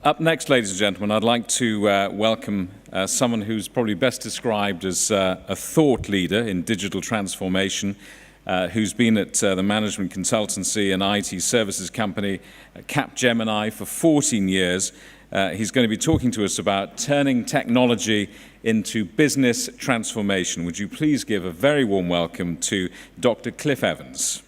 Up next, ladies and gentlemen, I'd like to welcome someone who's probably best described as a thought leader in digital transformation, who's been at the management consultancy and IT services company Capgemini for 14 years. He's going to be talking to us about turning technology into business transformation. Would you please give a very warm welcome to Dr. Cliff Evans.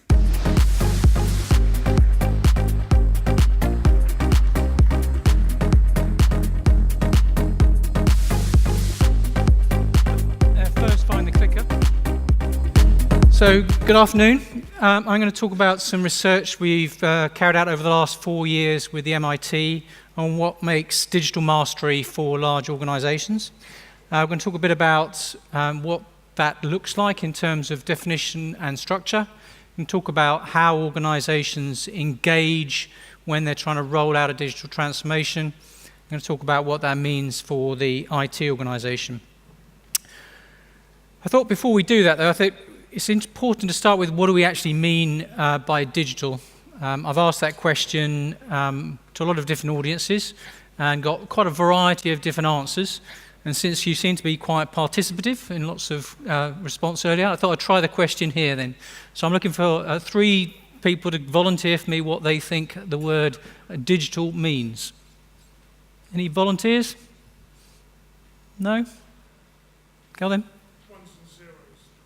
So, good afternoon. I'm going to talk about some research we've carried out over the last 4 years with the MIT on what makes digital mastery for large organizations. We're going to talk a bit about what that looks like in terms of definition and structure, and talk about how organizations engage when they're trying to roll out a digital transformation. I'm going to talk about what that means for the IT organization. I thought before we do that, though, I think it's important to start with what do we actually mean by digital. I've asked that question to a lot of different audiences and got quite a variety of different answers. And since you seem to be quite participative in lots of response earlier, I thought I'd try the question here then. So I'm looking for 3 people to volunteer for me what they think the word digital means. Any volunteers? No? Go then.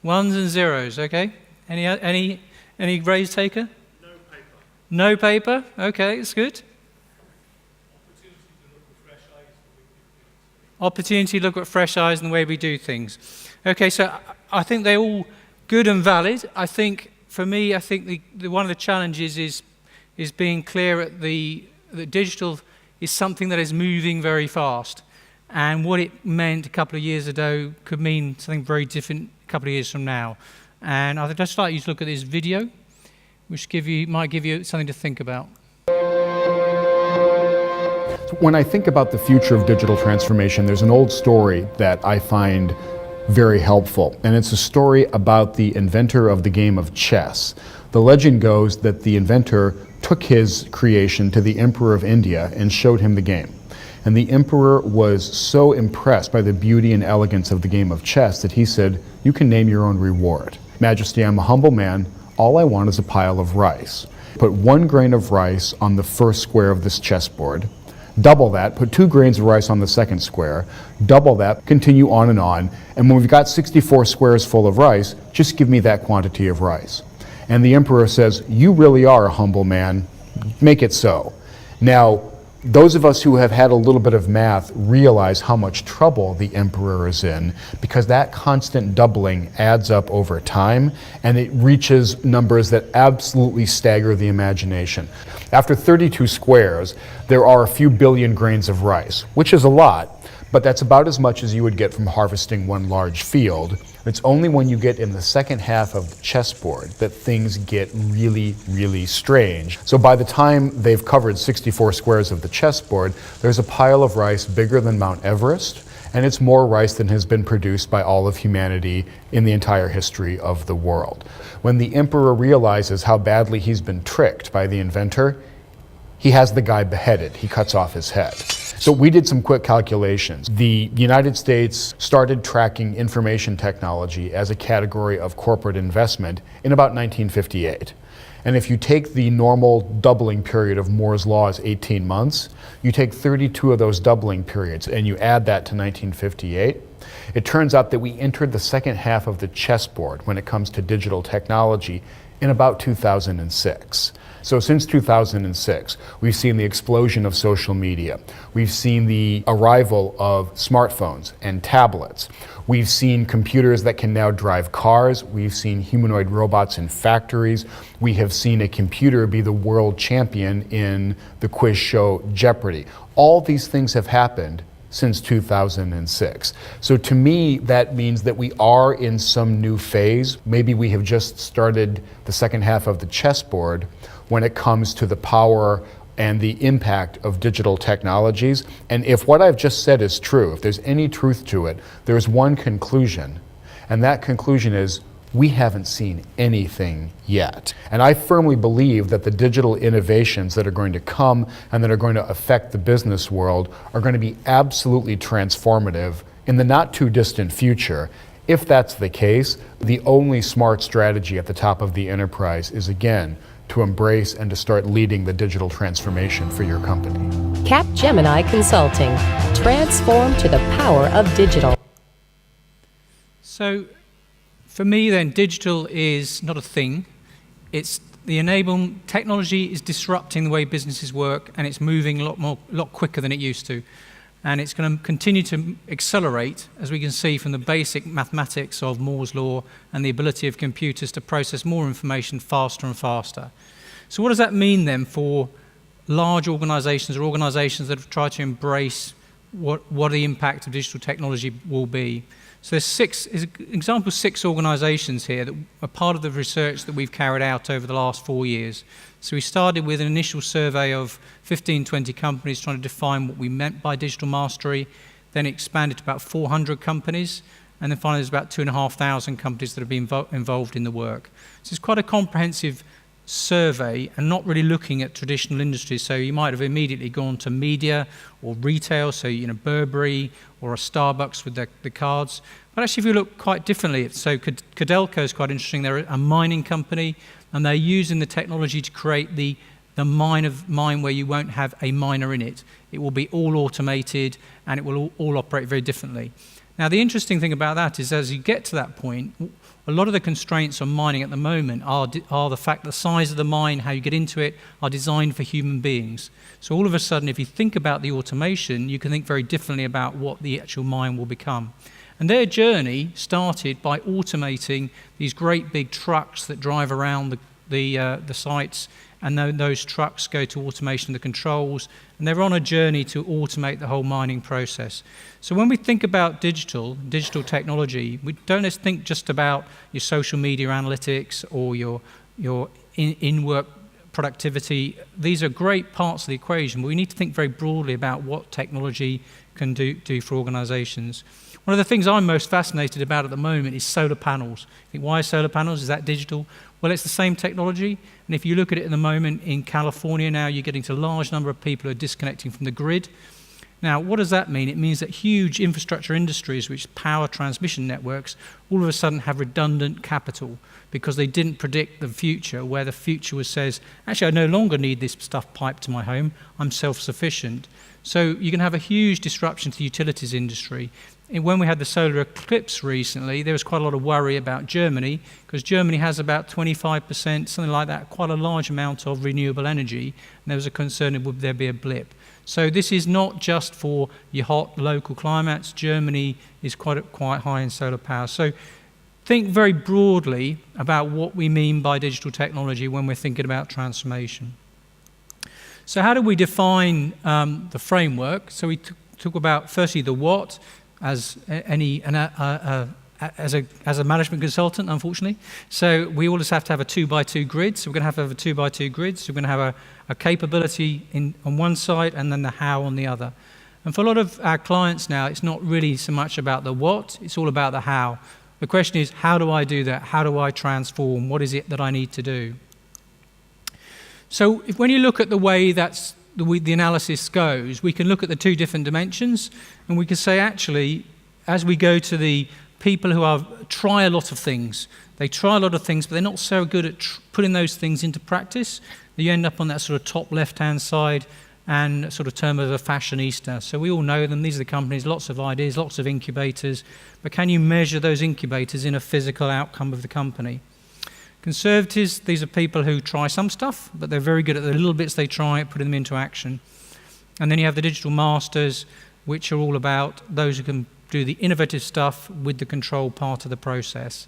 Ones and zeros, okay. Any raise taker? No paper. No paper, okay, it's good. Opportunity to look at fresh eyes and the way we do things. Okay, so I think they're all good and valid. I think, for me, one of the challenges is being clear at that digital is something that is moving very fast. And what it meant a couple of years ago could mean something very different a couple of years from now. And I'd just like you to look at this video, which might give you something to think about. When I think about the future of digital transformation, there's an old story that I find very helpful. And it's a story about the inventor of the game of chess. The legend goes that the inventor took his creation to the Emperor of India and showed him the game. And the emperor was so impressed by the beauty and elegance of the game of chess that he said, "You can name your own reward. Majesty, I'm a humble man. All I want is a pile of rice. Put 1 grain of rice on the first square of this chessboard. Double that, put 2 grains of rice on the second square. Double that, continue on. And when we've got 64 squares full of rice, just give me that quantity of rice." And the emperor says, "You really are a humble man. Make it so." Now, those of us who have had a little bit of math realize how much trouble the emperor is in, because that constant doubling adds up over time and it reaches numbers that absolutely stagger the imagination. After 32 squares, there are a few billion grains of rice, which is a lot, but that's about as much as you would get from harvesting 1 large field. It's only when you get in the second half of the chessboard that things get really, really strange. So by the time they've covered 64 squares of the chessboard, there's a pile of rice bigger than Mount Everest, and it's more rice than has been produced by all of humanity in the entire history of the world. When the emperor realizes how badly he's been tricked by the inventor, he has the guy beheaded. He cuts off his head. So we did some quick calculations. The United States started tracking information technology as a category of corporate investment in about 1958. And if you take the normal doubling period of Moore's Law as 18 months, you take 32 of those doubling periods and you add that to 1958, it turns out that we entered the second half of the chessboard when it comes to digital technology in about 2006. So since 2006, we've seen the explosion of social media. We've seen the arrival of smartphones and tablets. We've seen computers that can now drive cars. We've seen humanoid robots in factories. We have seen a computer be the world champion in the quiz show Jeopardy! All these things have happened since 2006. So to me, that means that we are in some new phase. Maybe we have just started the second half of the chessboard when it comes to the power and the impact of digital technologies. And if what I've just said is true, if there's any truth to it, there's one conclusion, and that conclusion is we haven't seen anything yet. And I firmly believe that the digital innovations that are going to come and that are going to affect the business world are going to be absolutely transformative in the not too distant future. If that's the case, the only smart strategy at the top of the enterprise is, again, to embrace and to start leading the digital transformation for your company. Capgemini Consulting. Transform to the power of digital. So, for me then, digital is not a thing. It's the enabling technology is disrupting the way businesses work, and it's moving a lot quicker than it used to. And it's going to continue to accelerate, as we can see from the basic mathematics of Moore's law and the ability of computers to process more information faster and faster. So what does that mean then for large organizations or organizations that have tried to embrace what the impact of digital technology will be? So there's example 6 organizations here that are part of the research that we've carried out over the last 4 years. So we started with an initial survey of 15, 20 companies trying to define what we meant by digital mastery. Then it expanded to about 400 companies. And then finally there's about 2,500 companies that have been involved in the work. So it's quite a comprehensive survey and not really looking at traditional industries. So you might have immediately gone to media or retail, so Burberry or a Starbucks with the cards. But actually if you look quite differently, so Codelco is quite interesting. They're a mining company and they're using the technology to create the mine where you won't have a miner in it. It will be all automated and it will all operate very differently. Now the interesting thing about that is as you get to that point, a lot of the constraints on mining at the moment are the fact the size of the mine, how you get into it, are designed for human beings. So all of a sudden, if you think about the automation, you can think very differently about what the actual mine will become. And their journey started by automating these great big trucks that drive around the sites, and those trucks go to automation of the controls, and they're on a journey to automate the whole mining process. So when we think about digital technology, we don't just think just about your social media analytics or your in-work productivity. These are great parts of the equation, but we need to think very broadly about what technology can do for organizations. One of the things I'm most fascinated about at the moment is solar panels. I think, why solar panels? Is that digital? Well, it's the same technology. And if you look at it at the moment in California now, you're getting to a large number of people who are disconnecting from the grid. Now, what does that mean? It means that huge infrastructure industries, which power transmission networks, all of a sudden have redundant capital because they didn't predict the future, where the future says, actually, I no longer need this stuff piped to my home. I'm self-sufficient. So you can have a huge disruption to the utilities industry. And when we had the solar eclipse recently, there was quite a lot of worry about Germany, because Germany has about 25%, something like that, quite a large amount of renewable energy, and there was a concern that would there be a blip. So this is not just for your hot local climates. Germany is quite high in solar power. So think very broadly about what we mean by digital technology when we're thinking about transformation. So how do we define the framework? So we talk about, firstly, the what, as a management consultant, unfortunately. So we always have to have a 2x2 grid. So we're going to have a 2x2 grid. So we're going to have a capability on one side and then the how on the other. And for a lot of our clients now, it's not really so much about the what, it's all about the how. The question is, how do I do that? How do I transform? What is it that I need to do? So when you look at the way that's the analysis goes, we can look at the 2 different dimensions, and we can say, actually, as we go to the people who try a lot of things, they try a lot of things, but they're not so good at putting those things into practice, you end up on that sort of top left-hand side and sort of term of a fashionista. So we all know them. These are the companies, lots of ideas, lots of incubators, but can you measure those incubators in a physical outcome of the company? Conservatives, these are people who try some stuff, but they're very good at the little bits they try, putting them into action. And then you have the digital masters, which are all about those who can do the innovative stuff with the control part of the process.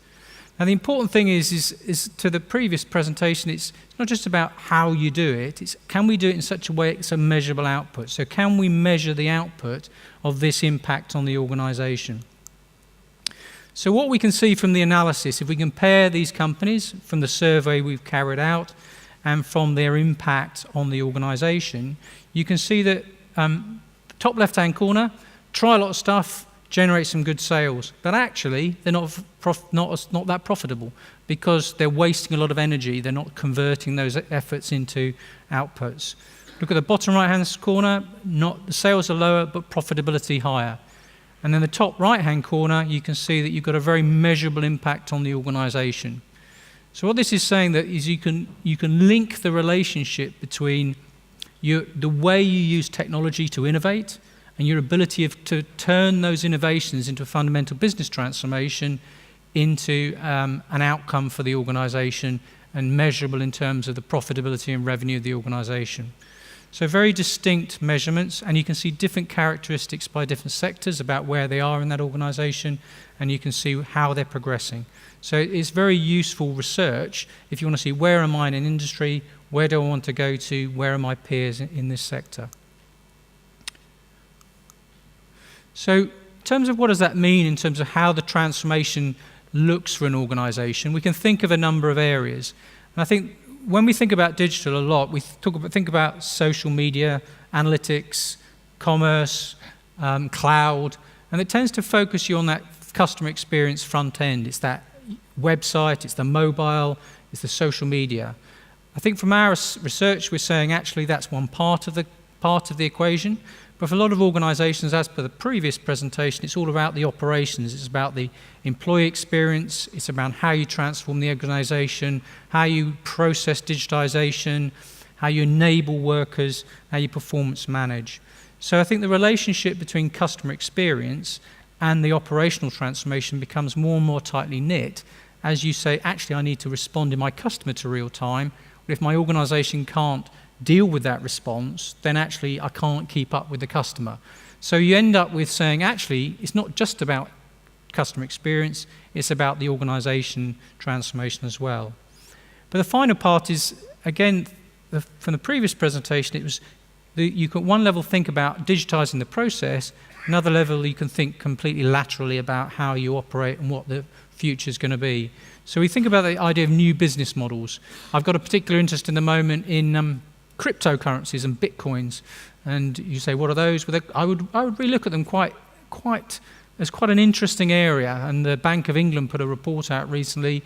Now, the important thing is to the previous presentation, it's not just about how you do it, it's can we do it in such a way it's a measurable output? So can we measure the output of this impact on the organization? So what we can see from the analysis, if we compare these companies from the survey we've carried out and from their impact on the organization, you can see that top left-hand corner, try a lot of stuff, generate some good sales, but actually they're not that profitable because they're wasting a lot of energy. They're not converting those efforts into outputs. Look at the bottom right-hand corner. The sales are lower, but profitability higher. And then the top right-hand corner, you can see that you've got a very measurable impact on the organisation. So what this is saying that is you can link the relationship between the way you use technology to innovate and your ability to turn those innovations into a fundamental business transformation into an outcome for the organisation and measurable in terms of the profitability and revenue of the organisation. So very distinct measurements, and you can see different characteristics by different sectors about where they are in that organisation, and you can see how they're progressing. So it's very useful research if you want to see where am I in an industry, where do I want to go to, where are my peers in this sector. So in terms of what does that mean in terms of how the transformation looks for an organisation, we can think of a number of areas. And I think when we think about digital a lot, we think about social media, analytics, commerce, cloud, and it tends to focus you on that customer experience front end. It's that website, it's the mobile, it's the social media. I think from our research, we're saying actually that's one part of the equation. But for a lot of organisations, as per the previous presentation, it's all about the operations. It's about the employee experience. It's about how you transform the organisation, how you process digitisation, how you enable workers, how you performance manage. So I think the relationship between customer experience and the operational transformation becomes more and more tightly knit as you say, actually, I need to respond in my customer to real time. But if my organisation can't deal with that response, then actually I can't keep up with the customer. So you end up with saying, actually, it's not just about customer experience, it's about the organisation transformation as well. But the final part is, again, from the previous presentation, it was you can, one level, think about digitising the process, another level you can think completely laterally about how you operate and what the future is going to be. So we think about the idea of new business models. I've got a particular interest in the moment in cryptocurrencies and bitcoins, and you say, what are those? Well, I would really look at them quite as quite an interesting area, and the Bank of England put a report out recently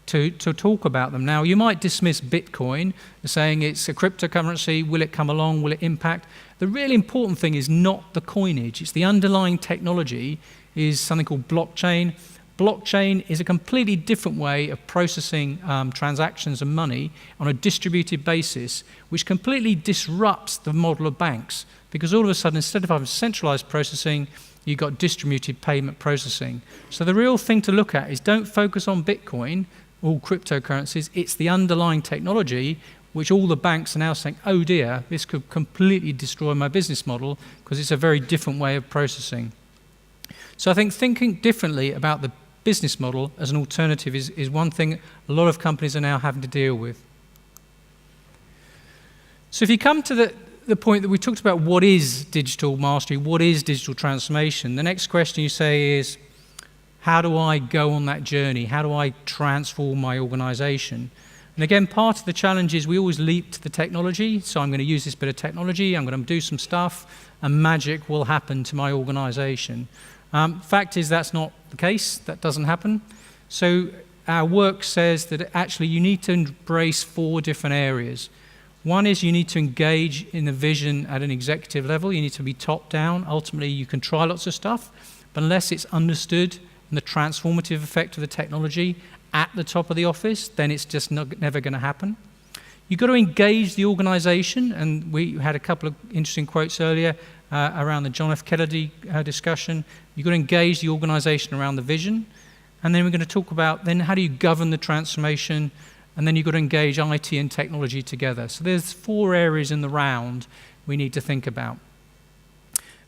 to talk about them. Now, you might dismiss Bitcoin, saying it's a cryptocurrency, will it come along, will it impact? The really important thing is not the coinage, it's the underlying technology is something called blockchain. Blockchain is a completely different way of processing transactions and money on a distributed basis, which completely disrupts the model of banks, because all of a sudden, instead of having centralized processing, you've got distributed payment processing. So the real thing to look at is don't focus on Bitcoin, all cryptocurrencies, it's the underlying technology which all the banks are now saying, oh dear, this could completely destroy my business model because it's a very different way of processing. So I think thinking differently about the business model as an alternative is one thing a lot of companies are now having to deal with. So if you come to the point that we talked about what is digital mastery, what is digital transformation, the next question you say is, how do I go on that journey? How do I transform my organisation? And again, part of the challenge is we always leap to the technology. So I'm going to use this bit of technology, I'm going to do some stuff, and magic will happen to my organisation. Fact is that's not the case. That doesn't happen. So our work says that actually you need to embrace 4 different areas. One is you need to engage in the vision at an executive level. You need to be top down. Ultimately, you can try lots of stuff, but unless it's understood and the transformative effect of the technology at the top of the office, then it's just never going to happen. You've got to engage the organisation, and we had a couple of interesting quotes earlier around the John F. Kennedy discussion. You've got to engage the organisation around the vision, and then we're going to talk about then how do you govern the transformation, and then you've got to engage IT and technology together. So there's 4 areas in the round we need to think about.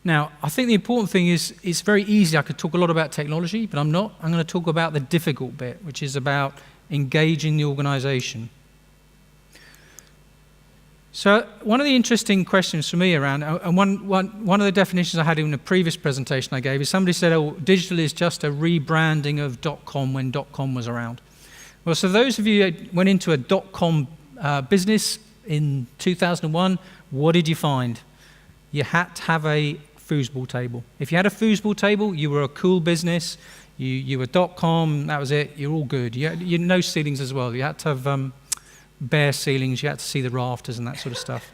Now, I think the important thing is it's very easy. I could talk a lot about technology, but I'm not. I'm going to talk about the difficult bit, which is about engaging the organisation. So one of the interesting questions for me around, and one of the definitions I had in the previous presentation I gave is somebody said, oh, digital is just a rebranding of .com when .com was around. Well, so those of you who went into a .com business in 2001, what did you find? You had to have a foosball table. If you had a foosball table, you were a cool business. You were .com, that was it. You're all good. You had no ceilings as well. You had to have bare ceilings. You had to see the rafters and that sort of stuff.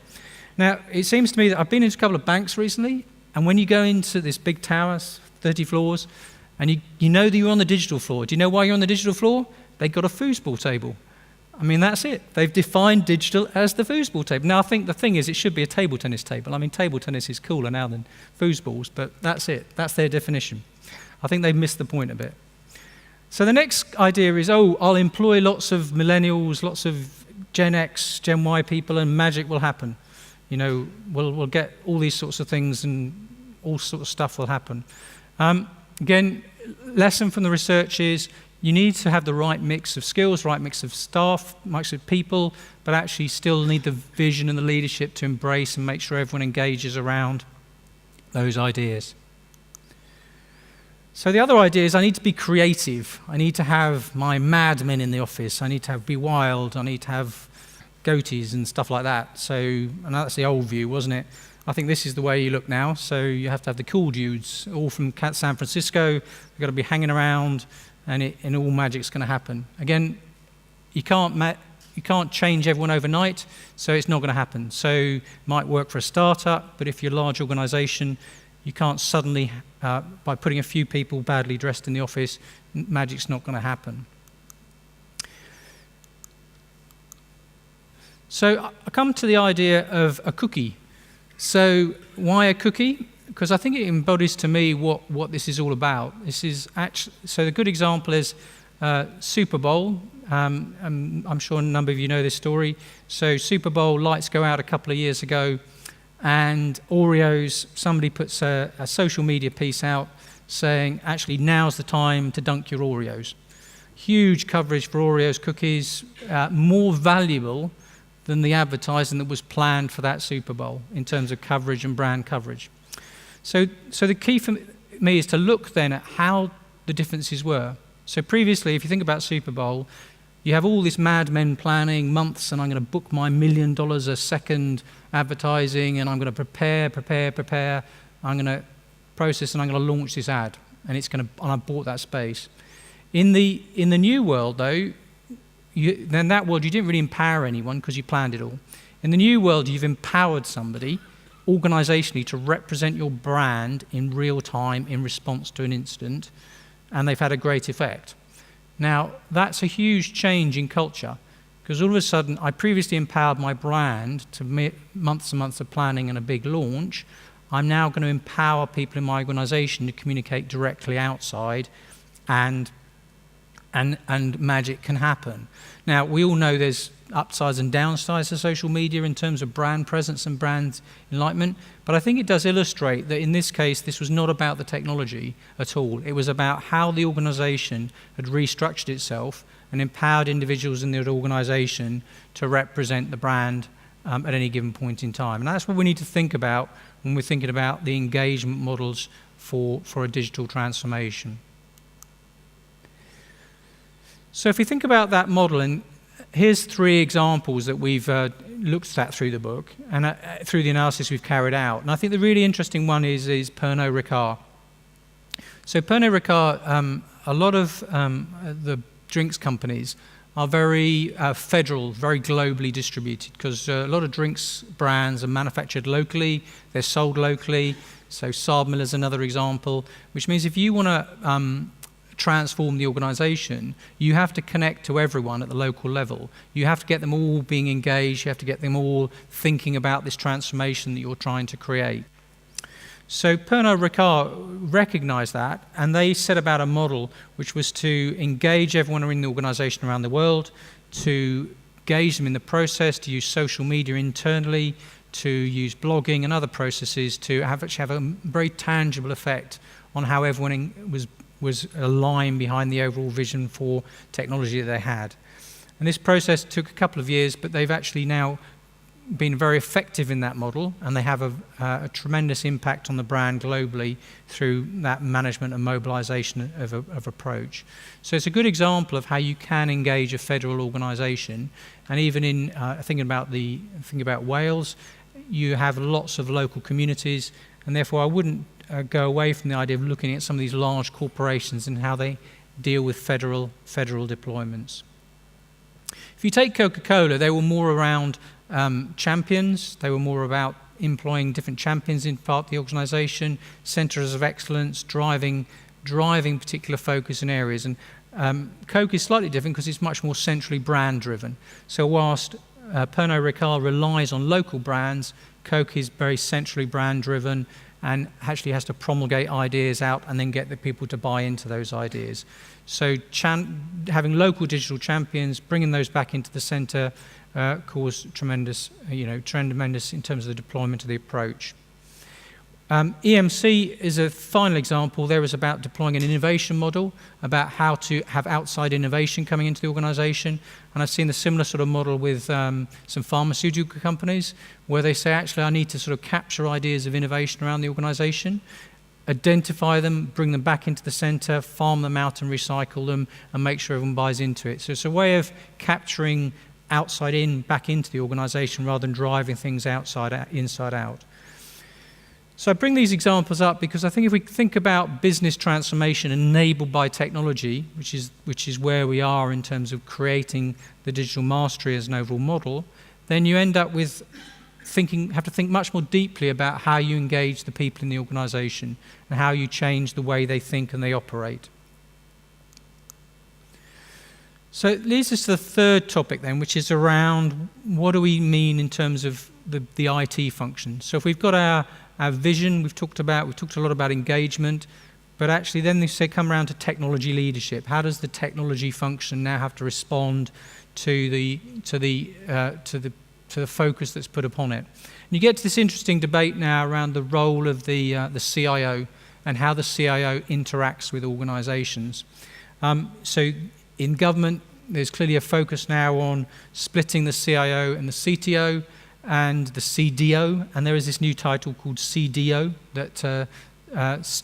Now, it seems to me that I've been into a couple of banks recently, and when you go into this big tower, 30 floors, and you know that you're on the digital floor. Do you know why you're on the digital floor? They've got a foosball table. I mean, that's it. They've defined digital as the foosball table. Now, I think the thing is, it should be a table tennis table. I mean, table tennis is cooler now than foosballs, but that's it. That's their definition. I think they've missed the point a bit. So the next idea is, I'll employ lots of millennials, lots of Gen X, Gen Y people, and magic will happen. You know, we'll get all these sorts of things and all sorts of stuff will happen. Again, lesson from the research is you need to have the right mix of skills, right mix of staff, mix of people, but actually still need the vision and the leadership to embrace and make sure everyone engages around those ideas. So the other idea is I need to be creative. I need to have my madmen in the office. I need to be wild. I need to have goatees and stuff like that. So, and that's the old view, wasn't it? I think this is the way you look now. So you have to have the cool dudes, all from San Francisco. They've got to be hanging around, and all magic's going to happen. Again, you can't change everyone overnight, so it's not going to happen. So it might work for a startup, but if you're a large organization, you can't suddenly, by putting a few people badly dressed in the office, magic's not going to happen. So I come to the idea of a cookie. So why a cookie? Because I think it embodies to me what this is all about. This is actually, so the good example is Super Bowl. And I'm sure a number of you know this story. So Super Bowl lights go out a couple of years ago, and Oreos, somebody puts a social media piece out saying, actually, now's the time to dunk your Oreos. Huge coverage for Oreos cookies, more valuable than the advertising that was planned for that Super Bowl in terms of coverage and brand coverage. So the key for me is to look then at how the differences were. So previously, if you think about Super Bowl, you have all this Mad Men planning months, and I'm going to book my $1 million a second advertising, and I'm going to prepare. I'm going to process, and I'm going to launch this ad, and I bought that space. In the new world, though, then that world you didn't really empower anyone because you planned it all. In the new world, you've empowered somebody organizationally to represent your brand in real time in response to an incident, and they've had a great effect. Now, that's a huge change in culture, because all of a sudden, I previously empowered my brand to months and months of planning and a big launch. I'm now going to empower people in my organization to communicate directly outside, and magic can happen. Now, we all know there's upsides and downsides to social media in terms of brand presence and brand enlightenment, but I think it does illustrate that in this case, this was not about the technology at all. It was about how the organization had restructured itself and empowered individuals in the organization to represent the brand at any given point in time. And that's what we need to think about when we're thinking about the engagement models for a digital transformation. So if we think about that model, and here's 3 examples that we've looked at through the book and through the analysis we've carried out. And I think the really interesting one is Pernod Ricard. So Pernod Ricard, a lot of the drinks companies are very federal, very globally distributed, because a lot of drinks brands are manufactured locally, they're sold locally. So Saab Miller is another example, which means if you want to transform the organization, you have to connect to everyone at the local level. You have to get them all being engaged. You have to get them all thinking about this transformation that you're trying to create. So Pernod Ricard recognized that, and they set about a model which was to engage everyone in the organization around the world, to engage them in the process, to use social media internally, to use blogging and other processes to actually have a very tangible effect on how everyone was aligned behind the overall vision for technology that they had. And this process took a couple of years, but they've actually now been very effective in that model, and they have a tremendous impact on the brand globally through that management and mobilization of approach. So it's a good example of how you can engage a federal organization, and even in thinking about Wales, you have lots of local communities, and therefore I wouldn't go away from the idea of looking at some of these large corporations and how they deal with federal deployments. If you take Coca-Cola, they were more around champions. They were more about employing different champions in part of the organisation, centres of excellence, driving particular focus in areas. And Coke is slightly different because it's much more centrally brand driven. So whilst Pernod Ricard relies on local brands, Coke is very centrally brand driven and actually has to promulgate ideas out and then get the people to buy into those ideas. So having local digital champions, bringing those back into the centre, caused tremendous in terms of the deployment of the approach. EMC is a final example. There is about deploying an innovation model, about how to have outside innovation coming into the organisation. And I've seen a similar sort of model with some pharmaceutical companies where they say, actually, I need to sort of capture ideas of innovation around the organisation, identify them, bring them back into the centre, farm them out and recycle them, and make sure everyone buys into it. So it's a way of capturing outside in, back into the organisation rather than driving things inside out. So I bring these examples up because I think if we think about business transformation enabled by technology, which is where we are in terms of creating the digital mastery as an overall model, then you end up with have to think much more deeply about how you engage the people in the organisation and how you change the way they think and they operate. So it leads us to the third topic then, which is around what do we mean in terms of the IT function. So if we've got our vision, we've talked a lot about engagement, but actually then they say come around to technology leadership. How does the technology function now have to respond to the focus that's put upon it? And you get to this interesting debate now around the role of the CIO and how the CIO interacts with organisations. So in government, there's clearly a focus now on splitting the CIO and the CTO and the CDO, and there is this new title called CDO, that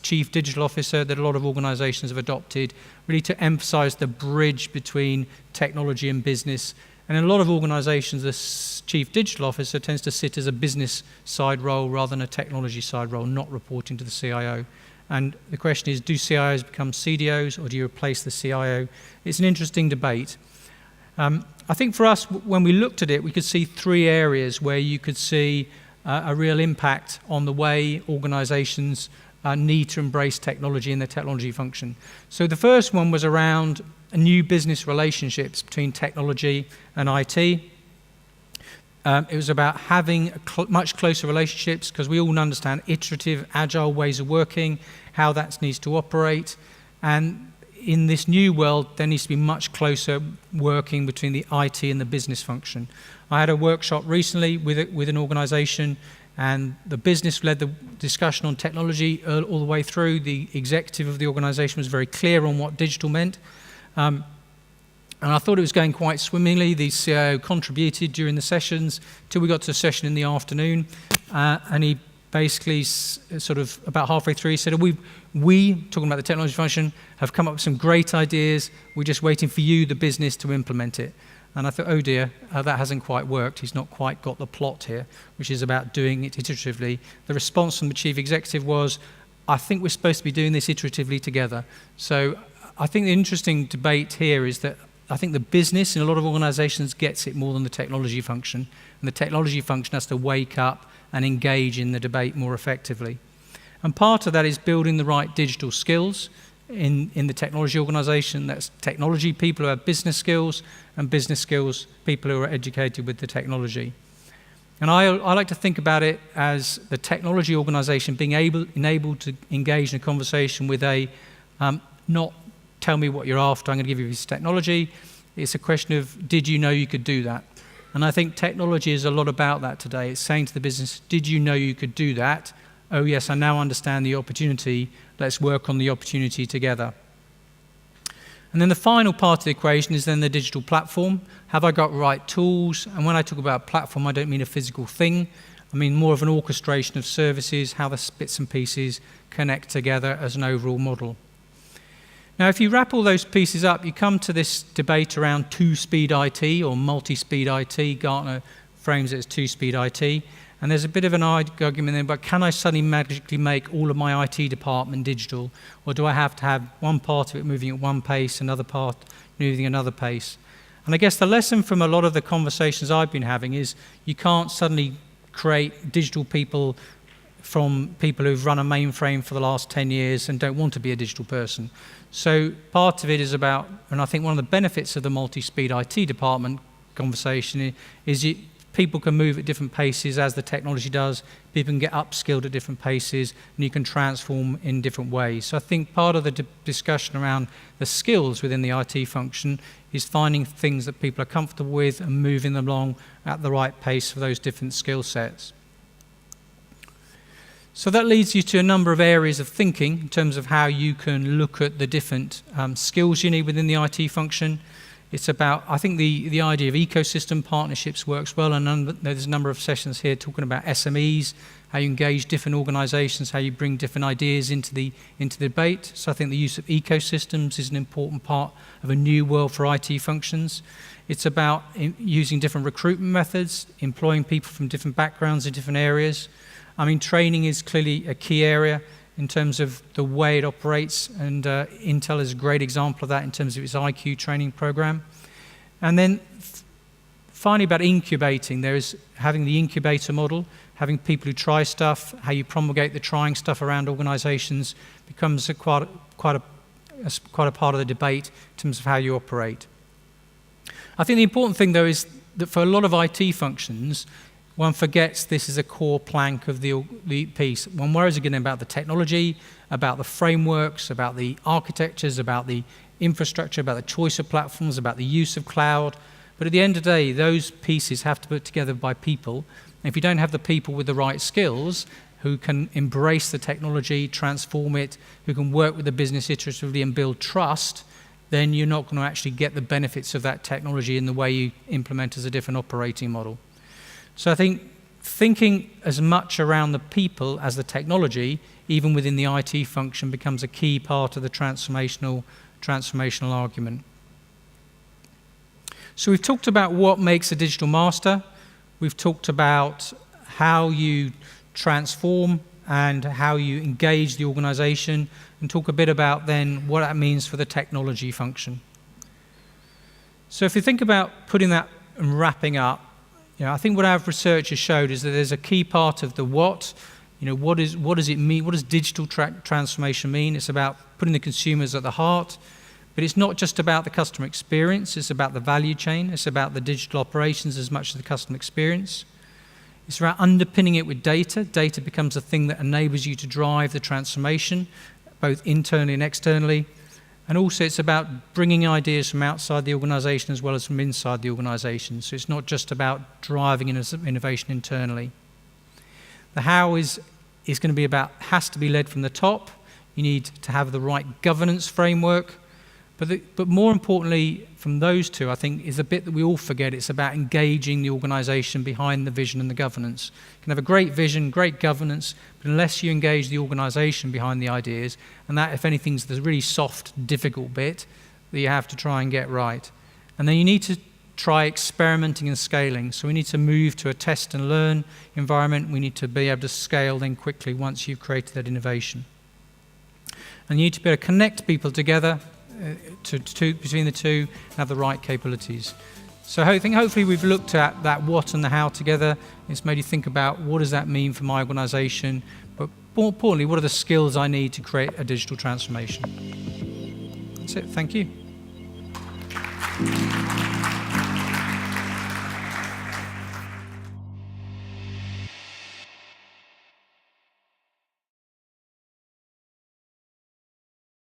Chief Digital Officer, that a lot of organisations have adopted, really to emphasise the bridge between technology and business. And in a lot of organisations, the Chief Digital Officer tends to sit as a business side role rather than a technology side role, not reporting to the CIO. And the question is, do CIOs become CDOs or do you replace the CIO? It's an interesting debate. I think for us, when we looked at it, we could see three areas where you could see a real impact on the way organisations need to embrace technology in their technology function. So the first one was around new business relationships between technology and IT. It was about having much closer relationships because we all understand iterative, agile ways of working, how that needs to operate. And in this new world, there needs to be much closer working between the IT and the business function. I had a workshop recently with an organisation, and the business led the discussion on technology all the way through. The executive of the organisation was very clear on what digital meant. And I thought it was going quite swimmingly. The CIO contributed during the sessions till we got to a session in the afternoon, and he basically sort of about halfway through he said, we talking about the technology function, have come up with some great ideas. We're just waiting for you, the business, to implement it. And I thought, oh dear, that hasn't quite worked. He's not quite got the plot here, which is about doing it iteratively. The response from the chief executive was, I think we're supposed to be doing this iteratively together. So I think the interesting debate here is that I think the business in a lot of organisations gets it more than the technology function, and the technology function has to wake up and engage in the debate more effectively. And part of that is building the right digital skills in the technology organisation. That's technology people who have business skills, and business skills people who are educated with the technology. And I like to think about it as the technology organisation being enabled to engage in a conversation with a not tell me what you're after, I'm going to give you this technology. It's a question of, did you know you could do that? And I think technology is a lot about that today. It's saying to the business, did you know you could do that? Oh yes, I now understand the opportunity. Let's work on the opportunity together. And then the final part of the equation is then the digital platform. Have I got the right tools? And when I talk about platform, I don't mean a physical thing. I mean more of an orchestration of services, how the bits and pieces connect together as an overall model. Now, if you wrap all those pieces up, you come to this debate around two-speed IT or multi-speed IT. Gartner frames it as two-speed IT. And there's a bit of an argument there, but can I suddenly magically make all of my IT department digital? Or do I have to have one part of it moving at one pace, another part moving another pace? And I guess the lesson from a lot of the conversations I've been having is you can't suddenly create digital people from people who've run a mainframe for the last 10 years and don't want to be a digital person. So part of it is about, and I think one of the benefits of the multi-speed IT department conversation is people can move at different paces as the technology does, people can get upskilled at different paces, and you can transform in different ways. So I think part of the discussion around the skills within the IT function is finding things that people are comfortable with and moving them along at the right pace for those different skill sets. So that leads you to a number of areas of thinking in terms of how you can look at the different skills you need within the IT function. It's about, I think the idea of ecosystem partnerships works well, and there's a number of sessions here talking about SMEs, how you engage different organizations, how you bring different ideas into the debate. So I think the use of ecosystems is an important part of a new world for IT functions. It's about using different recruitment methods, employing people from different backgrounds in different areas. I mean, training is clearly a key area in terms of the way it operates, and Intel is a great example of that in terms of its IQ training program. And then finally about incubating, there is having the incubator model, having people who try stuff, how you promulgate the trying stuff around organizations becomes quite a part of the debate in terms of how you operate. I think the important thing though is that for a lot of IT functions, one forgets this is a core plank of the piece. One worries again about the technology, about the frameworks, about the architectures, about the infrastructure, about the choice of platforms, about the use of cloud. But at the end of the day, those pieces have to be put together by people. And if you don't have the people with the right skills, who can embrace the technology, transform it, who can work with the business iteratively and build trust, then you're not going to actually get the benefits of that technology in the way you implement as a different operating model. So I think thinking as much around the people as the technology, even within the IT function, becomes a key part of the transformational argument. So we've talked about what makes a digital master. We've talked about how you transform and how you engage the organization, and talk a bit about then what that means for the technology function. So if you think about putting that and wrapping up, I think what our research has showed is that there's a key part of the what. What does it mean? What does digital transformation mean? It's about putting the consumers at the heart, but it's not just about the customer experience. It's about the value chain. It's about the digital operations as much as the customer experience. It's about underpinning it with data. Data becomes a thing that enables you to drive the transformation, both internally and externally. And also it's about bringing ideas from outside the organization as well as from inside the organization. So it's not just about driving innovation internally. The how is going to be about, has to be led from the top. You need to have the right governance framework. But more importantly, from those two, I think, is a bit that we all forget. It's about engaging the organization behind the vision and the governance. You can have a great vision, great governance, but unless you engage the organization behind the ideas, and that, if anything, is the really soft, difficult bit that you have to try and get right. And then you need to try experimenting and scaling. So we need to move to a test and learn environment. We need to be able to scale then quickly once you've created that innovation. And you need to be able to connect people together, between the two, and have the right capabilities. So I think hopefully we've looked at that what and the how together. It's made you think about what does that mean for my organization, but more importantly, what are the skills I need to create a digital transformation. That's it. Thank you.